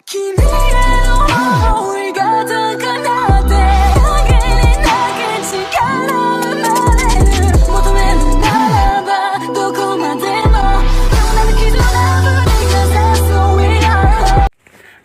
君への想いが高鳴って限りなき力生まれる求めるならばどこまでもきっとラブにかさそう We are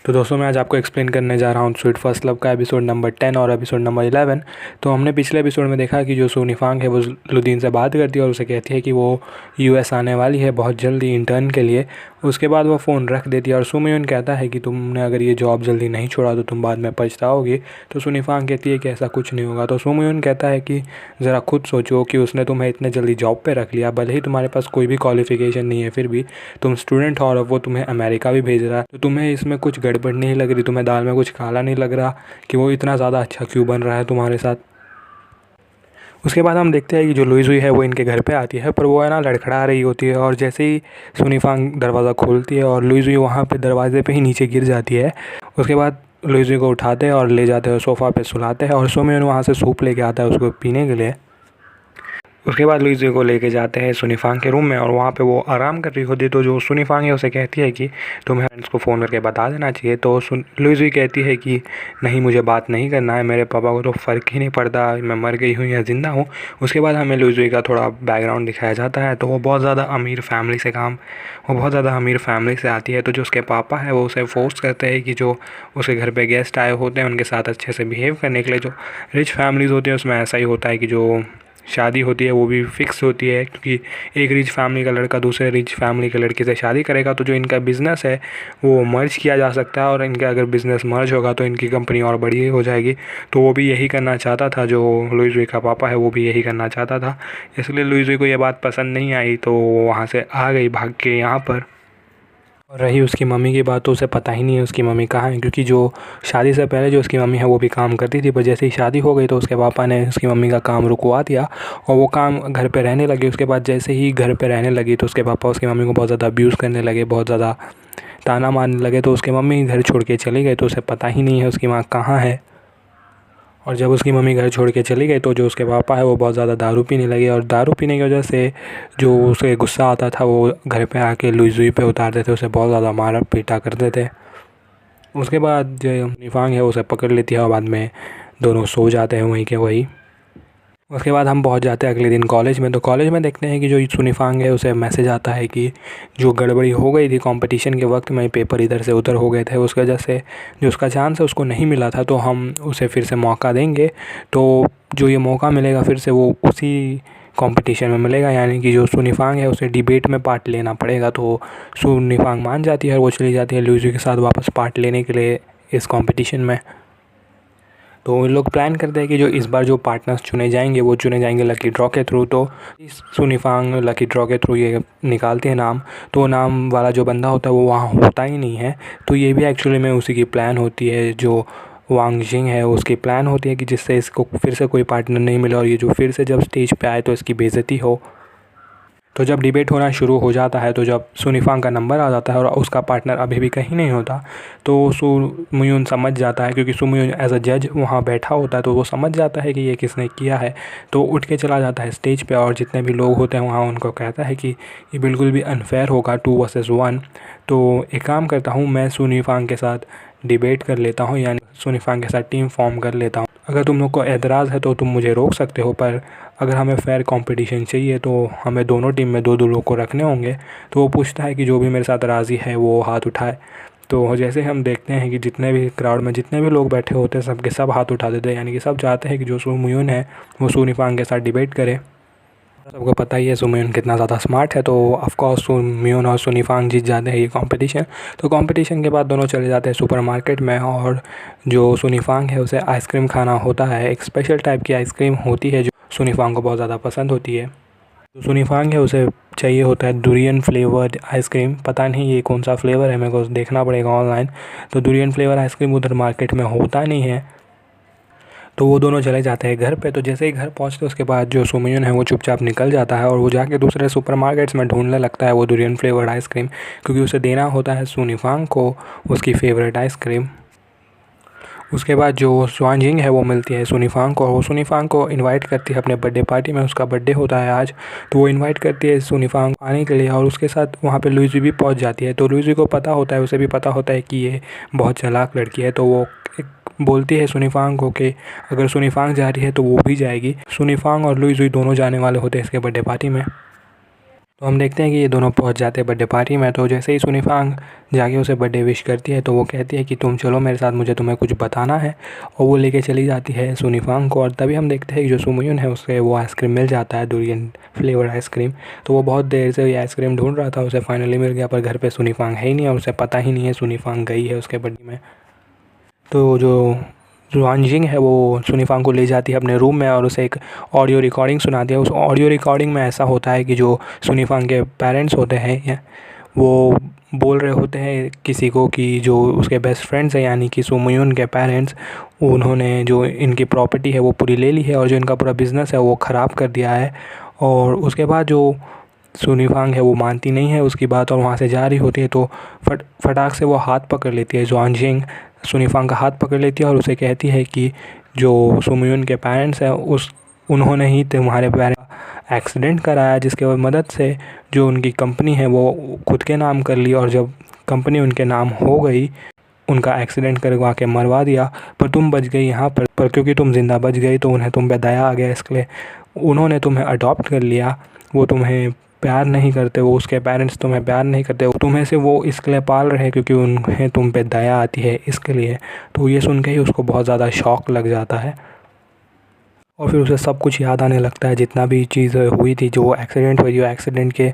तो दोस्तों मैं आज आपको एक्सप्लेन करने जा रहा हूँ स्वीट फर्स्ट लव का एपिसोड नंबर 10 और एपिसोड नंबर 11। तो हमने पिछले एपिसोड में देखा कि जो सोनीफांग है वो लुदीन से बात करती है और उसे कहती है कि वो यूएस आने वाली है बहुत जल्दी इंटर्न के लिए। उसके बाद वो फ़ोन रख देती है और सुमयून कहता है कि तुमने अगर ये जॉब जल्दी नहीं छोड़ा तो तुम बाद में पछताओगी। तो सोनीफांग कहती है कि ऐसा कुछ नहीं होगा। तो सुमयून कहता है कि ज़रा खुद सोचो कि उसने तुम्हें इतने जल्दी जॉब पे रख लिया, भले ही तुम्हारे पास कोई भी क्वालिफ़िकेशन नहीं है, फिर भी तुम स्टूडेंट हो और वो तुम्हें अमेरिका भी भेज रहा है। तो तुम्हें इसमें कुछ गड़बड़ नहीं लग रही, तुम्हें दाल में कुछ काला नहीं लग रहा कि वो इतना ज़्यादा अच्छा क्यों बन रहा है तुम्हारे साथ। उसके बाद हम देखते हैं कि जो लुई जुई है वो इनके घर पे आती है, पर वो है ना लड़खड़ा रही होती है और जैसे ही सोनीफांग दरवाज़ा खोलती है और लुई जुई वहाँ पे दरवाजे पे ही नीचे गिर जाती है। उसके बाद लुई जुई को उठाते हैं और ले जाते हैं सोफ़ा पे सुलाते हैं और सोमयून वहाँ से सूप लेके आता है उसको पीने के लिए। उसके बाद लुई जुई को लेके जाते हैं सोनीफांग के रूम में और वहाँ पे वो आराम कर रही होती है। तो जो सोनीफांग है उसे कहती है कि तुम्हें फ्रेंड्स को फ़ोन करके बता देना चाहिए। तो लुई जुई कहती है कि नहीं, मुझे बात नहीं करना है, मेरे पापा को तो फ़र्क ही नहीं पड़ता मैं मर गई हूँ या ज़िंदा हूँ। उसके बाद हमें लुई जुई का थोड़ा बैकग्राउंड दिखाया जाता है। तो वो बहुत ज़्यादा अमीर फैमिली से आती है। तो जो उसके पापा है वो उसे फोर्स करते हैं कि जो उसके घर पे गेस्ट आए होते हैं उनके साथ अच्छे से बिहेव करने के लिए। जो रिच फैमिलीज़ होती है उसमें ऐसा ही होता है कि जो शादी होती है वो भी फिक्स होती है, क्योंकि एक रिच फैमिली का लड़का दूसरे रिच फैमिली के लड़के से शादी करेगा तो जो इनका बिज़नेस है वो मर्ज किया जा सकता है और इनका अगर बिज़नेस मर्ज होगा तो इनकी कंपनी और बड़ी हो जाएगी। तो वो भी यही करना चाहता था, जो लुई जुई का पापा है वो भी यही करना चाहता था। इसलिए लुई जुई को ये बात पसंद नहीं आई तो वो वहाँ से आ गई भाग के यहाँ पर। और रही उसकी मम्मी की बात, तो उसे पता ही नहीं है उसकी मम्मी कहाँ है, क्योंकि जो शादी से पहले जो उसकी मम्मी है वो भी काम करती थी, पर जैसे ही शादी हो गई तो उसके पापा ने उसकी मम्मी का काम रुकवा दिया और वो काम घर पे रहने लगी। उसके बाद जैसे ही घर पे रहने लगी तो उसके पापा उसकी मम्मी को बहुत ज़्यादा अब्यूज़ करने लगे, बहुत ज़्यादा ताना मारने लगे। तो उसकी मम्मी घर छोड़ के चली गई, तो उसे पता ही नहीं है उसकी माँ कहाँ है। और जब उसकी मम्मी घर छोड़ के चली गई तो जो उसके पापा है वो बहुत ज़्यादा दारू पीने लगे और दारू पीने की वजह से जो उसे गुस्सा आता था वो घर पे आके लुई जुई पे उतारते थे, उसे बहुत ज़्यादा मारा पीटा करते थे। उसके बाद जो निफांग है उसे पकड़ लेती है और बाद में दोनों सो जाते हैं वहीं के वहीं। उसके बाद हम पहुंच जाते हैं अगले दिन कॉलेज में। तो कॉलेज में देखते हैं कि जो सुनीफांग है उसे मैसेज आता है कि जो गड़बड़ी हो गई थी कंपटीशन के वक्त में, पेपर इधर से उधर हो गए थे, उस वजह से जो उसका चांस है उसको नहीं मिला था, तो हम उसे फिर से मौका देंगे। तो जो ये मौका मिलेगा फिर से वो उसी कंपटीशन में मिलेगा, यानी कि जो सुनीफांग है उसे डिबेट में पार्ट लेना पड़ेगा। तो सुनीफांग मान जाती है और वो चली जाती है लुई जुई के साथ वापस पार्ट लेने के लिए इस कॉम्पिटिशन में। तो उन लोग प्लान करते हैं कि जो इस बार जो पार्टनर्स चुने जाएंगे वो चुने जाएंगे लकी ड्रॉ के थ्रू। तो इस सुनीफांग लकी ड्रॉ के थ्रू ये निकालते हैं नाम, तो नाम वाला जो बंदा होता है वो वहाँ होता ही नहीं है। तो ये भी एक्चुअली में उसी की प्लान होती है, जो वांग जिंग है उसकी प्लान होती है कि जिससे इसको फिर से कोई पार्टनर नहीं मिले और ये जो फिर से जब स्टेज पे आए तो इसकी बेइज्जती हो। तो जब डिबेट होना शुरू हो जाता है तो जब सुनीफांग का नंबर आ जाता है और उसका पार्टनर अभी भी कहीं नहीं होता तो सुमयून समझ जाता है, क्योंकि सुमयून एज अ जज वहाँ बैठा होता है, तो वो समझ जाता है कि ये किसने किया है। तो उठ के चला जाता है स्टेज पे और जितने भी लोग होते हैं वहाँ उनको कहता है कि ये बिल्कुल भी अनफेयर होगा 2 वर्सेस 1। तो एक काम करता हूँ, मैं सुनीफांग के साथ डिबेट कर लेता हूँ, यानी सुनीफांग के साथ टीम फॉर्म कर लेता हूँ। अगर तुम लोग को एतराज़ है तो तुम मुझे रोक सकते हो, पर अगर हमें फ़ेयर कंपटीशन चाहिए तो हमें दोनों टीम में 2-2 लोग को रखने होंगे। तो वो पूछता है कि जो भी मेरे साथ राज़ी है वो हाथ उठाए। तो जैसे हम देखते हैं कि जितने भी क्राउड में जितने भी लोग बैठे होते हैं सबके सब हाथ उठा देते हैं, यानी कि सब चाहते हैं कि जो सुमयून है वो सुनीफांग के साथ डिबेट करे। सबको पता ही है सुमयून कितना ज़्यादा स्मार्ट है, तो ऑफकोर्स सुमयून और सुनीफांग जीत जाते हैं ये कंपटीशन। तो कंपटीशन के बाद दोनों चले जाते हैं सुपरमार्केट में और जो सुनीफांग है उसे आइसक्रीम खाना होता है। एक स्पेशल टाइप की आइसक्रीम होती है जो सुनीफांग को बहुत ज़्यादा पसंद होती है। जो सुनीफांग है उसे चाहिए होता है डुरियन फ्लेवर्ड आइसक्रीम। पता नहीं ये कौन सा फ्लेवर है, मेरे को देखना पड़ेगा ऑनलाइन। तो डुरियन फ्लेवर आइसक्रीम उधर मार्केट में होता नहीं है, तो वो दोनों चले जाते हैं घर पे। तो जैसे ही घर पहुंचते उसके बाद जो सुमयून है वो चुपचाप निकल जाता है और वो जाके दूसरे सुपरमार्केट्स में ढूंढने लगता है वो डुरियन फ्लेवर्ड आइसक्रीम, क्योंकि उसे देना होता है सुनीफांग को उसकी फेवरेट आइसक्रीम। उसके बाद जो स्वानजिंग है वो मिलती है सुनीफांग को और वो सुनीफांग को इनवाइट करती है अपने बर्थडे पार्टी में। उसका बर्थडे होता है आज, तो वो इनवाइट करती है सुनीफांग आने के लिए और उसके साथ वहाँ पे लुइजी भी पहुँच जाती है। तो लुइजी को पता होता है, उसे भी पता होता है कि ये बहुत चालाक लड़की है, तो वो बोलती है सुनीफांग को कि अगर सुनीफांग जा रही है तो वो भी जाएगी। सुनीफांग और लुइजी दोनों जाने वाले होते हैं इसके बर्थडे पार्टी में। तो हम देखते हैं कि ये दोनों पहुंच जाते हैं बर्थडे पार्टी में। तो जैसे ही सुनीफांग जाके उसे बर्थडे विश करती है तो वो कहती है कि तुम चलो मेरे साथ, मुझे तुम्हें कुछ बताना है, और वो लेके चली जाती है सुनीफांग को। और तभी हम देखते हैं कि जो सुमयुन है उससे वो आइसक्रीम मिल जाता है, डुरियन फ्लेवर आइसक्रीम। तो वो बहुत देर से ये आइसक्रीम ढूंढ रहा था, उसे फाइनली मिल गया, पर घर पर सुनीफांग है ही नहीं और उसे पता ही नहीं है सुनीफांग गई है उसके बर्थडे में। तो जो जुआनजिंग है वो सुनीफांग को ले जाती है अपने रूम में और उसे एक ऑडियो रिकॉर्डिंग सुनाती है। उस ऑडियो रिकॉर्डिंग में ऐसा होता है कि जो सुनीफांग के पेरेंट्स होते हैं वो बोल रहे होते हैं किसी को कि जो उसके बेस्ट फ्रेंड्स हैं यानी कि सुमयुन के पेरेंट्स, उन्होंने जो इनकी प्रॉपर्टी है वो पूरी ले ली है और जो इनका पूरा बिज़नेस है वो ख़राब कर दिया है। और उसके बाद जो सुनीफांग है वो मानती नहीं है उसकी बात और वहाँ से जा रही होती है। तो फटाक से वो हाथ पकड़ लेती है, जुआनजिंग सुनीफांग का हाथ पकड़ लेती है और उसे कहती है कि जो सुमयुन के पेरेंट्स हैं उन्होंने ही तुम्हारे पेरेंट्स एक्सीडेंट कराया, जिसके मदद से जो उनकी कंपनी है वो खुद के नाम कर ली और जब कंपनी उनके नाम हो गई उनका एक्सीडेंट करवा के मरवा दिया। पर तुम बच गई यहाँ पर क्योंकि तुम ज़िंदा बच गई तो उन्हें तुम पे दया आ गया, इसलिए उन्होंने तुम्हें अडॉप्ट कर लिया। वो तुम्हें प्यार नहीं करते, वो उसके पेरेंट्स तुम्हें प्यार नहीं करते, तुम्हें से वो इसके लिए पाल रहे हैं क्योंकि उन्हें तुम पे दया आती है इसके लिए। तो ये सुन के ही उसको बहुत ज़्यादा शॉक लग जाता है और फिर उसे सब कुछ याद आने लगता है, जितना भी चीज़ हुई थी, जो एक्सीडेंट हुई, जो एक्सीडेंट के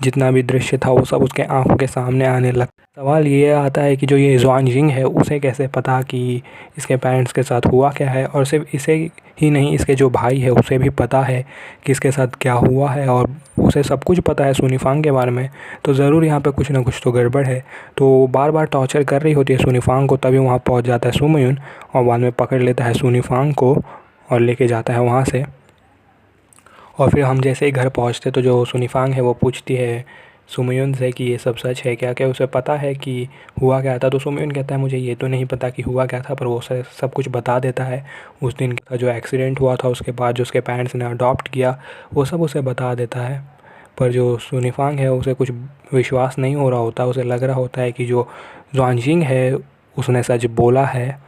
जितना भी दृश्य था वो सब उसके आंखों के सामने आने लगता है। सवाल ये आता है कि जो ये जुआनजिंग है उसे कैसे पता कि इसके पेरेंट्स के साथ हुआ क्या है, और सिर्फ इसे ही नहीं इसके जो भाई है उसे भी पता है कि इसके साथ क्या हुआ है और उसे सब कुछ पता है सुनीफांग के बारे में। तो ज़रूर यहाँ पे कुछ ना कुछ तो गड़बड़ है। तो बार बार टॉर्चर कर रही होती है सुनीफांग को, तभी वहाँ पहुँच जाता है सुमयुन और बाद में पकड़ लेता है सुनीफांग को और लेके जाता है वहाँ से। और फिर हम जैसे ही घर पहुँचते तो जो सुनीफांग है वो पूछती है सुमयुन से कि ये सब सच है क्या, क्या उसे पता है कि हुआ क्या था। तो सुमयुन कहता है मुझे ये तो नहीं पता कि हुआ क्या था, पर वो सब कुछ बता देता है। उस दिन का जो एक्सीडेंट हुआ था, उसके बाद जो उसके पेरेंट्स ने अडॉप्ट किया, वो सब उसे बता देता है। पर जो सुनीफांग है उसे कुछ विश्वास नहीं हो रहा होता, उसे लग रहा होता है कि जो जुआनजिंग है उसने सच बोला है।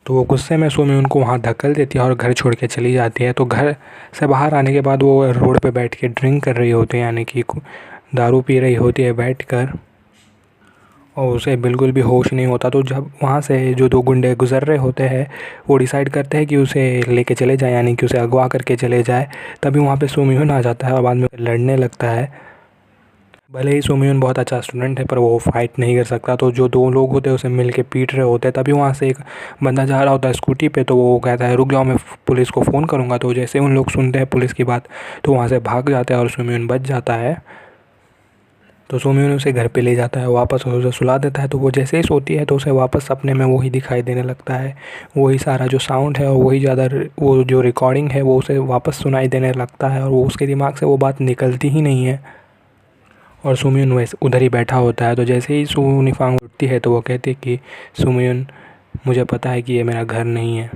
तो वो गुस्से में सुमयुन को वहाँ धकेल देती है और घर छोड़ के चली जाती है। तो घर से बाहर आने के बाद वो रोड पे बैठ के ड्रिंक कर रही होती है, यानी कि दारू पी रही होती है बैठकर, और उसे बिल्कुल भी होश नहीं होता। तो जब वहाँ से जो दो गुंडे गुजर रहे होते हैं वो डिसाइड करते हैं कि उसे लेके चले जाए, यानी कि उसे अगवा करके चले जाए। तभी वहाँ पे सुमयुन आ जाता है और बाद में लड़ने लगता है। भले ही सुमयुन बहुत अच्छा स्टूडेंट है पर वो फाइट नहीं कर सकता, तो जो दो लोग होते हैं उसे मिल के पीट रहे होते हैं। तभी वहाँ से एक बंदा जा रहा होता है स्कूटी पे, तो वो कहता है रुक जाओ मैं पुलिस को फ़ोन करूँगा। तो जैसे उन लोग सुनते हैं पुलिस की बात तो वहाँ से भाग जाते हैं और सुमयुन बच जाता है। तो सुमयुन उसे घर पे ले जाता है वापस और उसे सुला देता है। तो वो जैसे ही सोती है तो उसे वापस सपने में वही दिखाई देने लगता है, वही सारा जो साउंड है और वही ज़्यादा वो जो रिकॉर्डिंग है वो उसे वापस सुनाई देने लगता है और वो उसके दिमाग से वो बात निकलती ही नहीं है और सुमयुन वैसे उधर ही बैठा होता है। तो जैसे ही सुनीफांग उठती है तो वो कहती है कि सुमयुन मुझे पता है कि ये मेरा घर नहीं है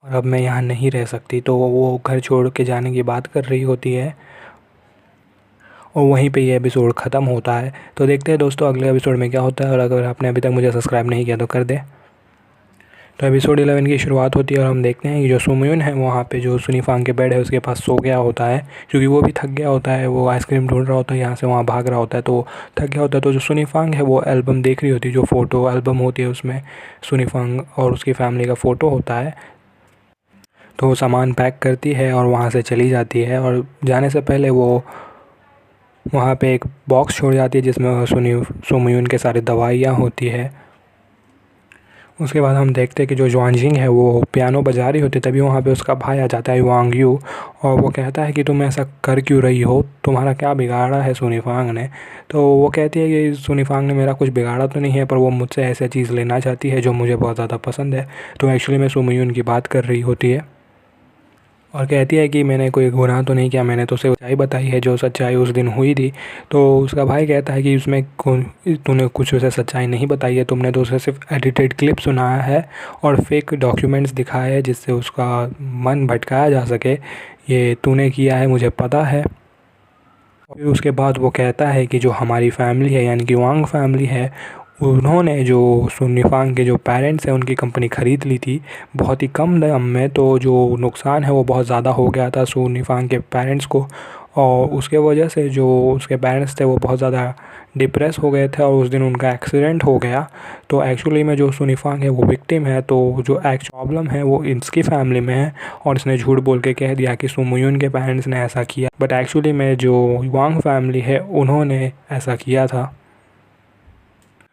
और अब मैं यहाँ नहीं रह सकती। तो वो घर छोड़ के जाने की बात कर रही होती है और वहीं पे ये एपिसोड ख़त्म होता है। तो देखते हैं दोस्तों अगले एपिसोड में क्या होता है, और अगर आपने अभी तक मुझे सब्सक्राइब नहीं किया तो कर दे। तो एपिसोड 11 की शुरुआत होती है और हम देखते हैं कि जो सुमयुन है वहाँ पे जो सुनीफांग के बेड है उसके पास सो गया होता है, क्योंकि वो भी थक गया होता है। वो आइसक्रीम ढूंढ रहा होता है, यहाँ से वहाँ भाग रहा होता है, तो थक गया होता है। तो जो सुनीफांग है वो एल्बम देख रही होती है, जो फ़ोटो एल्बम होती है उसमें सुनीफांग और उसकी फैमिली का फ़ोटो होता है। तो वो सामान पैक करती है और वहाँ से चली जाती है और जाने से पहले वो वहाँ पे एक बॉक्स छोड़ जाती है जिसमें सुमयुन के सारी दवाइयाँ होती है। उसके बाद हम देखते हैं कि जो जुआनजिंग है वो पियानो बजा रही होती है, तभी वहाँ पे उसका भाई आ जाता है वांग यू, और वो कहता है कि तुम ऐसा कर क्यों रही हो, तुम्हारा क्या बिगाड़ा है सुनीफांग ने। तो वो कहती है कि सुनीफांग ने मेरा कुछ बिगाड़ा तो नहीं है, पर वो मुझसे ऐसी चीज़ लेना चाहती है जो मुझे बहुत ज़्यादा पसंद है। तो एक्चुअली मैं सुमयुन की बात कर रही होती है। और कहती है कि मैंने कोई गुनाह तो नहीं किया, मैंने तो सिर्फ सच्चाई बताई है, जो सच्चाई उस दिन हुई थी। तो उसका भाई कहता है कि उसमें तूने कुछ वैसे सच्चाई नहीं बताई है, तुमने तो उसे सिर्फ एडिटेड क्लिप सुनाया है और फेक डॉक्यूमेंट्स दिखाए हैं जिससे उसका मन भटकाया जा सके। ये तूने किया है, मुझे पता है। फिर उसके बाद वो कहता है कि जो हमारी फैमिली है यानी कि वांग फैमिली है, उन्होंने जो सुनिफांग के जो पेरेंट्स हैं उनकी कंपनी ख़रीद ली थी बहुत ही कम दाम में। तो जो नुकसान है वो बहुत ज़्यादा हो गया था सुनिफांग के पेरेंट्स को, और उसके वजह से जो उसके पेरेंट्स थे वो बहुत ज़्यादा डिप्रेस हो गए थे और उस दिन उनका एक्सीडेंट हो गया। तो एक्चुअली में जो सुनिफांग है वो विक्टिम है, तो जो प्रॉब्लम है वो इसकी फैमिली में है और इसने झूठ बोल के कह दिया कि सुमुयुन के पेरेंट्स ने ऐसा किया, बट एक्चुअली में जो वांग फैमिली है उन्होंने ऐसा किया था।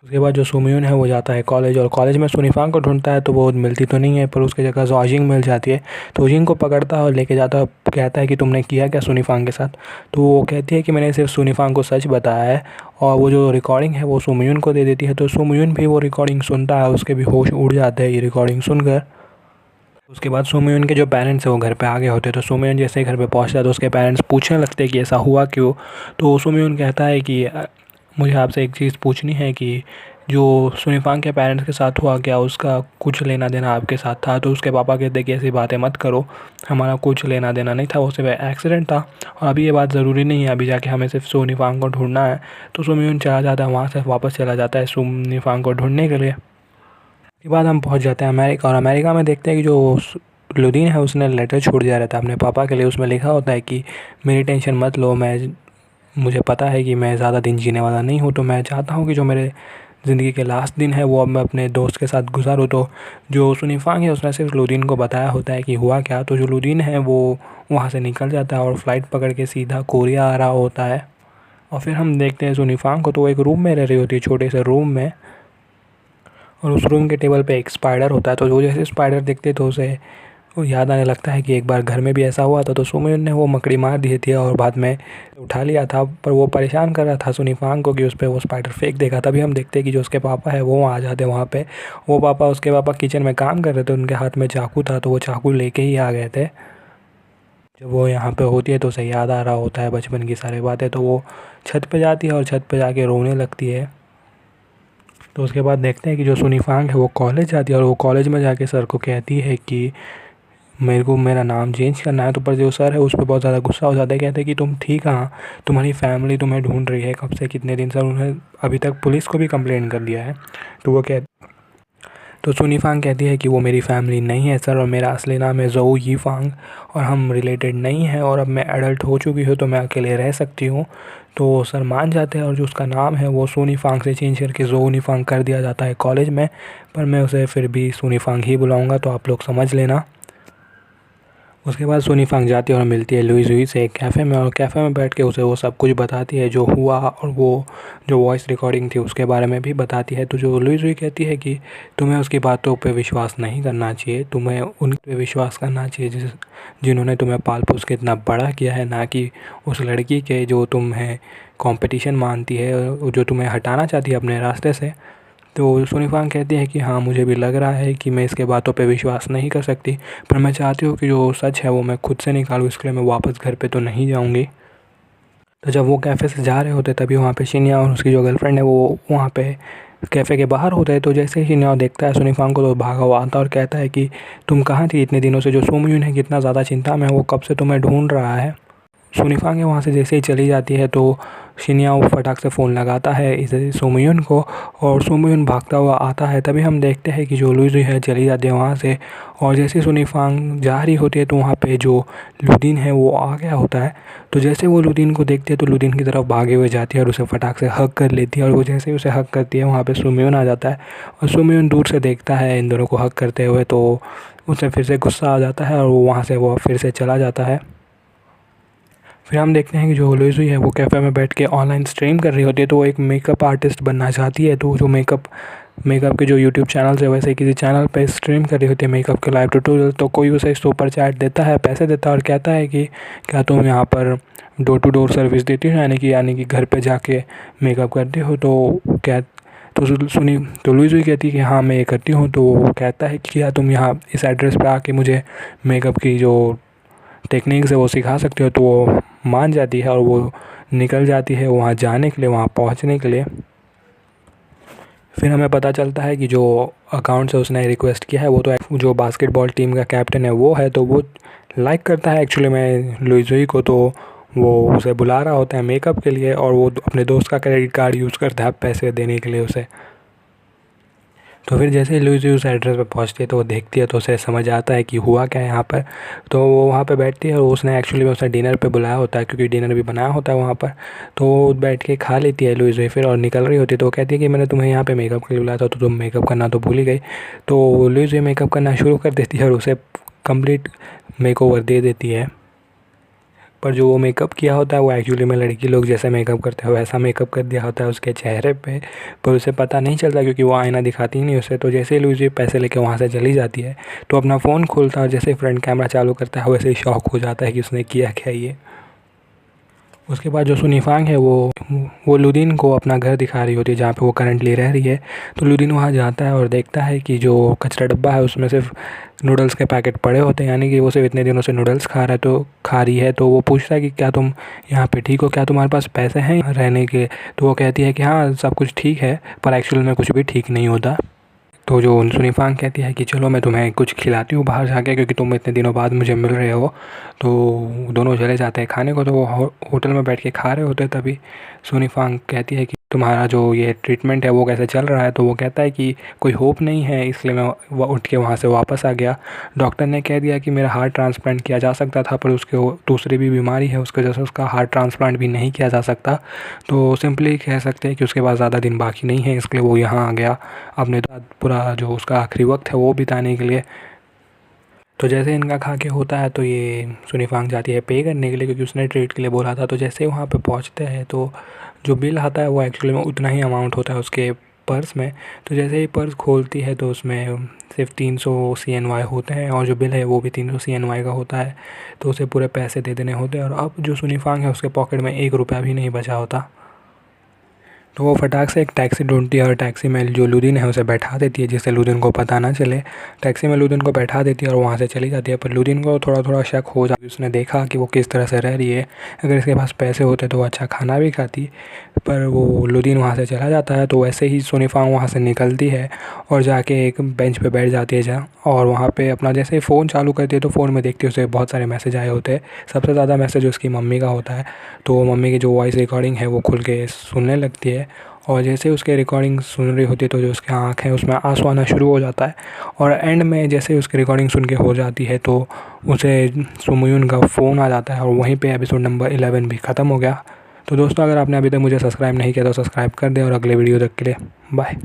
उसके बाद जो सुमयून है वो जाता है कॉलेज, और कॉलेज में सुनिफांग को ढूंढता है तो वो मिलती तो नहीं है, पर उसकी जगह जोजिंग मिल जाती है। तो जोजिंग को पकड़ता है और लेके जाता है, कहता है कि तुमने किया क्या सुनिफांग के साथ। तो वो कहती है कि मैंने सिर्फ सुनिफांग को सच बताया है, और वो जो रिकॉर्डिंग है वो सुमयून को दे देती है। तो सुमयून भी वो रिकॉर्डिंग सुनता है, उसके भी होश उड़ जाते हैं ये रिकॉर्डिंग सुनकर। उसके बाद सुमयून के जो पेरेंट्स हैं वो घर पे आ गए होते हैं। तो सुमयून जैसे ही घर पे पहुंचता है तो उसके पेरेंट्स पूछने लगते हैं कि ऐसा हुआ क्यों। तो सुमयून कहता है कि मुझे आपसे एक चीज़ पूछनी है कि जो सुनिफांग के पेरेंट्स के साथ हुआ क्या उसका कुछ लेना देना आपके साथ था। तो उसके पापा कहते कि ऐसी बातें मत करो, हमारा कुछ लेना देना नहीं था, वो सिर्फ एक्सीडेंट था और अभी ये बात ज़रूरी नहीं है, अभी जाके हमें सिर्फ सुनिफांग को ढूंढना है। तो सुमयून चला जाता है, वहाँ से वापस चला जाता है सुनिफांग को ढूंढने के लिए। उसके बाद हम पहुँच जाते हैं अमेरिका, और अमेरिका में देखते हैं कि जो लुदीन है उसने लेटर छोड़ दिया रहता है अपने पापा के लिए। उसमें लिखा होता है कि मेरी टेंशन मत लो, मुझे पता है कि मैं ज़्यादा दिन जीने वाला नहीं हूँ, तो मैं चाहता हूँ कि जो मेरे ज़िंदगी के लास्ट दिन है वो अब मैं अपने दोस्त के साथ गुजारूँ। तो जो सुनिफांग है उसने सिर्फ लुदीन को बताया होता है कि हुआ क्या। तो जो लुदीन है वो वहाँ से निकल जाता है और फ्लाइट पकड़ के सीधा कोरिया आ रहा होता है। और फिर हम देखते हैं सुनिफांग को, तो वो एक रूम में रह रही होती है, छोटे से रूम में, और उस रूम के टेबल पे एक स्पाइडर होता है। तो वो जैसे स्पाइडर देखते तो उसे वो याद आने लगता है कि एक बार घर में भी ऐसा हुआ था। तो सुमयून ने वो मकड़ी मार दी थी और बाद में उठा लिया था, पर वो परेशान कर रहा था सुनिफांग को कि उस पर वो स्पाइडर फेंक देगा। तभी हम देखते हैं कि जो उसके पापा है वो आ जाते हैं वहाँ पे। उसके पापा किचन में काम कर रहे थे, उनके हाथ में चाकू था, तो वो चाकू लेके ही आ गए थे। जब वो यहाँ पे होती है तो उसे याद आ रहा होता है बचपन की सारी बातें, तो वो छत पे जाती है और छत पे जाके रोने लगती है। तो उसके बाद देखते हैं कि जो सुनिफांग है वो कॉलेज जाती है और वो कॉलेज में जाके सर को कहती है कि मेरे को मेरा नाम चेंज करना है। तो पर जो सर है उस पर बहुत ज़्यादा गुस्सा हो जाता है, कहते हैं कि तुम ठीक कहाँ, तुम्हारी फैमिली तुम्हें ढूंढ रही है कब से, कितने दिन से, उन्हें अभी तक पुलिस को भी कंप्लेंट कर दिया है। तो सुनिफांग कहती है कि वो मेरी फैमिली नहीं है सर, और मेरा असली नाम है ज़ोऊ यीफांग, और हम रिलेटेड नहीं हैं, और अब मैं एडल्ट हो चुकी हूँ तो मैं अकेले रह सकती हूँ। तो सर मान जाते हैं और जो उसका नाम है वो सुनिफांग से चेंज करके ज़ोऊ निफांग कर दिया जाता है कॉलेज में, पर मैं उसे फिर भी सुनिफांग ही बुलाऊँगा, तो आप लोग समझ लेना। उसके बाद सुनिफांग जाती है और मिलती है लुई जुई से एक कैफ़े में, और कैफ़े में बैठ के उसे वो सब कुछ बताती है जो हुआ, और वो जो वॉइस रिकॉर्डिंग थी उसके बारे में भी बताती है। तो जो लुई जुई कहती है कि तुम्हें उसकी बातों पे विश्वास नहीं करना चाहिए, तुम्हें उन पे विश्वास करना चाहिए जिन्होंने तुम्हें पाल पोस के इतना बड़ा किया है, ना कि उस लड़की के जो तुम्हें कंपटीशन मानती है, जो तुम्हें हटाना चाहती है अपने रास्ते से। तो सुनिफांग कहती है कि हाँ मुझे भी लग रहा है कि मैं इसके बातों पे विश्वास नहीं कर सकती, पर मैं चाहती हूँ कि जो सच है वो मैं खुद से निकालूँ, इसके लिए मैं वापस घर पे तो नहीं जाऊँगी। तो जब वो कैफ़े से जा रहे होते तभी वहाँ पे शिन्या और उसकी जो गर्लफ्रेंड है वो वहाँ पे कैफ़े के बाहर होते हैं। तो जैसे ही शिन्या देखता है सुनिफांग को तो भागा हुआ आता है और कहता है कि तुम कहाँ थी इतने दिनों से, जो सुमयून है कितना ज़्यादा चिंता में है, वो कब से तुम्हें ढूंढ रहा है। सुनिफांग वहाँ से जैसे ही चली जाती है तो शिन्या वो फटाक से फ़ोन लगाता है इसे सुमयून को, और सुमयून भागता हुआ आता है। तभी हम देखते हैं कि जो लुई है चली जाती है वहाँ से, और जैसे सुनिफांग जा रही होती है तो वहाँ पे जो लुदीन है वो आ गया होता है। तो जैसे वो लुदीन को देखती है तो लुदीन की तरफ भागे हुए जाती है और उसे फटाक से हग कर लेती है, और वो जैसे ही उसे हग करती है वहाँ पे सुमयून आ जाता है, और सुमयून दूर से देखता है इन दोनों को हग करते हुए, तो उसे फिर से गुस्सा आ जाता है और वो वहाँ से वो फिर से चला जाता है। फिर हम देखते हैं कि जो लुई है वो कैफ़े में बैठ के ऑनलाइन स्ट्रीम कर रही होती है। तो वो एक मेकअप आर्टिस्ट बनना चाहती है, तो जो मेकअप के जो यूट्यूब चैनल्स है वैसे किसी चैनल पे स्ट्रीम कर रही होती है मेकअप के लाइव ट्यूटोरियल। तो कोई उसे सुपर चैट देता है, पैसे देता है, और कहता है कि क्या तुम यहाँ पर डोर टू डोर सर्विस देती हो, यानी कि घर पे जाके मेकअप करती हो। तो क्या तो लुई कहती है कि हाँ मैं ये करती हूँ। तो वो कहता है कि क्या तुम यहाँ इस एड्रेस पे आके मुझे मेकअप की जो टेक्निक से वो सिखा सकते हो तो वो मान जाती है और वो निकल जाती है वहाँ जाने के लिए, वहाँ पहुँचने के लिए। फिर हमें पता चलता है कि जो अकाउंट से उसने रिक्वेस्ट किया है वो तो जो बास्केटबॉल टीम का कैप्टन है वो है, तो वो लाइक करता है एक्चुअली में लुइस को, तो वो उसे बुला रहा होता है मेकअप के लिए और वो अपने दोस्त का क्रेडिट कार्ड यूज़ करता है पैसे देने के लिए उसे। तो फिर जैसे ही लुइस उस एड्रेस पे पहुंचती है तो वो देखती है तो उसे समझ आता है कि हुआ क्या है यहाँ पर। तो वो वहाँ पे बैठती है और उसने एक्चुअली उसे डिनर पे बुलाया होता है क्योंकि डिनर भी बनाया होता है वहाँ पर। तो वो बैठ के खा लेती है लुइस फिर और निकल रही होती है तो वो कहती है कि मैंने तुम्हें यहाँ पे मेकअप के लिए बुलाया था तो तुम मेकअप करना तो भूल ही गई। तो लुइस मेकअप करना शुरू कर देती है और उसे कंप्लीट मेकओवर दे देती है। पर जो वो मेकअप किया होता है वो एक्चुअली में लड़की लोग जैसे मेकअप करते हैं वैसा मेकअप कर दिया होता है उसके चेहरे पे, पर उसे पता नहीं चलता क्योंकि वो आईना दिखाती ही नहीं उसे। तो जैसे ही लुइस पैसे लेके वहाँ से चली जाती है तो अपना फ़ोन खोलता है और जैसे ही फ्रंट कैमरा चालू करता है वैसे ही शॉक हो जाता है कि उसने किया क्या ये। उसके बाद जो सुनीफांग है वो लुदिन को अपना घर दिखा रही होती है जहाँ पे वो करंटली रह रही है। तो लुदिन वहाँ जाता है और देखता है कि जो कचरा डब्बा है उसमें सिर्फ नूडल्स के पैकेट पड़े होते हैं, यानी कि वो सिर्फ इतने दिनों से नूडल्स खा रही है। तो वो पूछता है कि क्या तुम यहाँ पे ठीक हो, क्या तुम्हारे पास पैसे हैं रहने के। तो वो कहती है कि हाँ सब कुछ ठीक है, पर एक्चुअल में कुछ भी ठीक नहीं होता। तो जो सुनीफांग कहती है कि चलो मैं तुम्हें कुछ खिलाती हूँ बाहर जाके क्योंकि तुम इतने दिनों बाद मुझे मिल रहे हो। तो दोनों चले जाते हैं खाने को। तो वो होटल में बैठ के खा रहे होते तभी सुनीफांग कहती है कि तुम्हारा जो ये ट्रीटमेंट है वो कैसे चल रहा है। तो वो कहता है कि कोई होप नहीं है, इसलिए मैं उठ के वहाँ से वापस आ गया। डॉक्टर ने कह दिया कि मेरा हार्ट ट्रांसप्लांट किया जा सकता था पर उसके दूसरी भी बीमारी है, उसकी वजह से उसका हार्ट ट्रांसप्लांट भी नहीं किया जा सकता। तो सिंपली कह सकते हैं कि उसके पास ज़्यादा दिन बाकी नहीं है, इसलिए वो यहाँ आ गया अपने पूरा जो उसका आखिरी वक्त है वो बिताने के लिए। तो जैसे इनका खा के होता है तो ये सुनीफांग जाती है पे करने के लिए क्योंकि उसने ट्रीट के लिए बोला था। तो जैसे ही वहाँ पे पहुँचते हैं तो जो बिल आता है वो एक्चुअली में उतना ही अमाउंट होता है उसके पर्स में। तो जैसे ही पर्स खोलती है तो उसमें सिर्फ 300 CNY होते हैं और जो बिल है वो भी 300 CNY का होता है। तो उसे पूरे पैसे दे देने होते हैं और अब जो सुनीफांग है उसके पॉकेट में 1 रुपया भी नहीं बचा होता। तो वो फटाक से एक टैक्सी ढूंढती है और टैक्सी में जो लुदिन है उसे बैठा देती है जिससे लुदिन को पता ना चले। टैक्सी में लुदिन को बैठा देती है और वहाँ से चली जाती है। पर लुदिन को थोड़ा थोड़ा शक हो जाता है, उसने देखा कि वो किस तरह से रह रही है, अगर इसके पास पैसे होते तो वो अच्छा खाना भी खाती। पर वो लुदिन वहाँ से चला जाता है। तो वैसे ही सुनीफांग वहाँ से निकलती है और जाके एक बेंच पे बैठ जाती है जहाँ, और वहाँ पे अपना जैसे फ़ोन चालू करती है तो फ़ोन में देखती है उसे बहुत सारे मैसेज आए होते हैं। सबसे ज़्यादा मैसेज उसकी मम्मी का होता है। तो मम्मी की जो वॉइस रिकॉर्डिंग है वो खुल के सुनने लगती है और जैसे उसकी रिकॉर्डिंग सुन रही होती है तो जो उसकी आँख है उसमें आंसू आना शुरू हो जाता है। और एंड में जैसे उसकी रिकॉर्डिंग सुन के हो जाती है तो उसे सुमयून का फ़ोन आ जाता है और वहीं पे एपिसोड नंबर 11 भी ख़त्म हो गया। तो दोस्तों अगर आपने अभी तक मुझे सब्सक्राइब नहीं किया तो सब्सक्राइब कर दें और अगले वीडियो तक के लिए बाय।